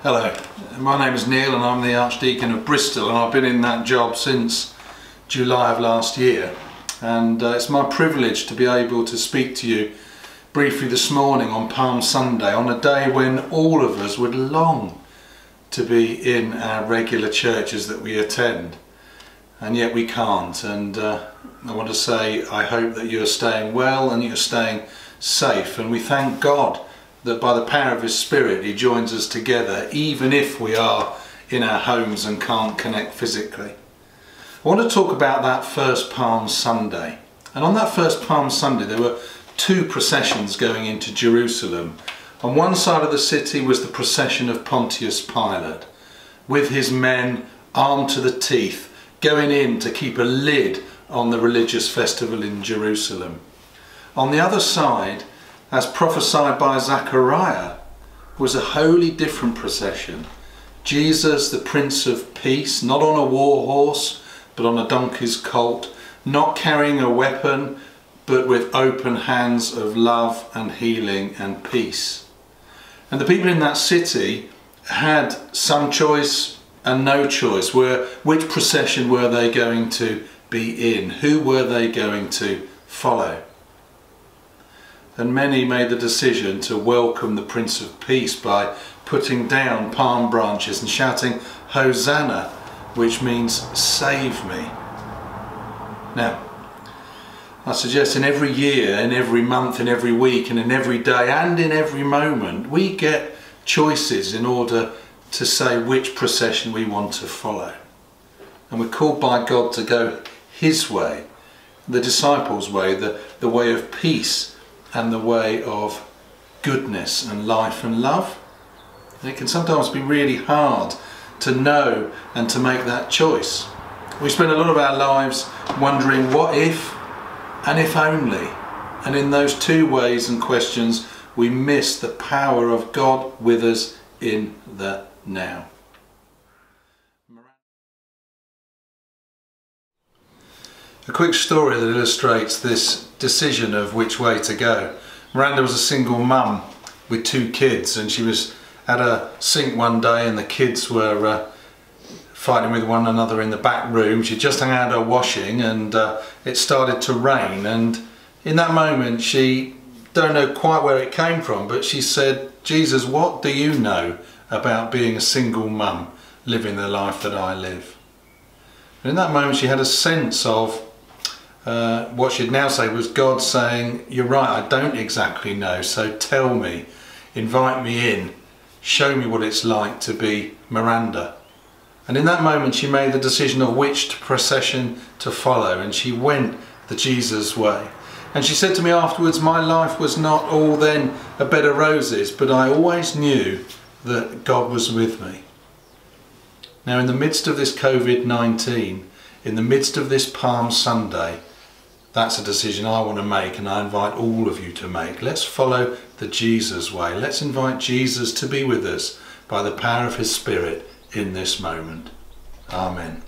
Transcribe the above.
Hello, my name is Neil and I'm the Archdeacon of Bristol, and I've been in that job since July of last year, and it's my privilege to be able to speak to you briefly this morning on Palm Sunday, on a day when all of us would long to be in our regular churches that we attend, and yet we can't. And I want to say I hope that you're staying well and you're staying safe, and we thank God that by the power of His Spirit He joins us together even if we are in our homes and can't connect physically. I want to talk about that first Palm Sunday. And on that first Palm Sunday there were two processions going into Jerusalem. On one side of the city was the procession of Pontius Pilate, with his men armed to the teeth, going in to keep a lid on the religious festival in Jerusalem. On the other side, as prophesied by Zechariah, was a wholly different procession. Jesus, the Prince of Peace, not on a war horse, but on a donkey's colt, not carrying a weapon, but with open hands of love and healing and peace. And the people in that city had some choice and no choice. Which procession were they going to be in? Who were they going to follow? And many made the decision to welcome the Prince of Peace by putting down palm branches and shouting Hosanna, which means save me. Now, I suggest in every year, in every month, in every week, and in every day, and in every moment, we get choices in order to say which procession we want to follow. And we're called by God to go His way, the disciples' way, the way of peace, and the way of goodness and life and love. And it can sometimes be really hard to know and to make that choice. We spend a lot of our lives wondering what if and if only. And in those two ways and questions we miss the power of God with us in the now. A quick story that illustrates this decision of which way to go. Miranda was a single mum with two kids, and she was at a sink one day and the kids were fighting with one another in the back room. She just hung out her washing and it started to rain, and in that moment she don't know quite where it came from, but she said, Jesus, what do you know about being a single mum living the life that I live? And in that moment she had a sense of what she'd now say was God saying, you're right, I don't exactly know, so tell me, invite me in, show me what it's like to be Miranda. And in that moment she made the decision of which procession to follow, and she went the Jesus way. And she said to me afterwards, my life was not all then a bed of roses, but I always knew that God was with me. Now, in the midst of this COVID-19, in the midst of this Palm Sunday, that's a decision I want to make, and I invite all of you to make. Let's follow the Jesus way. Let's invite Jesus to be with us by the power of His Spirit in this moment. Amen.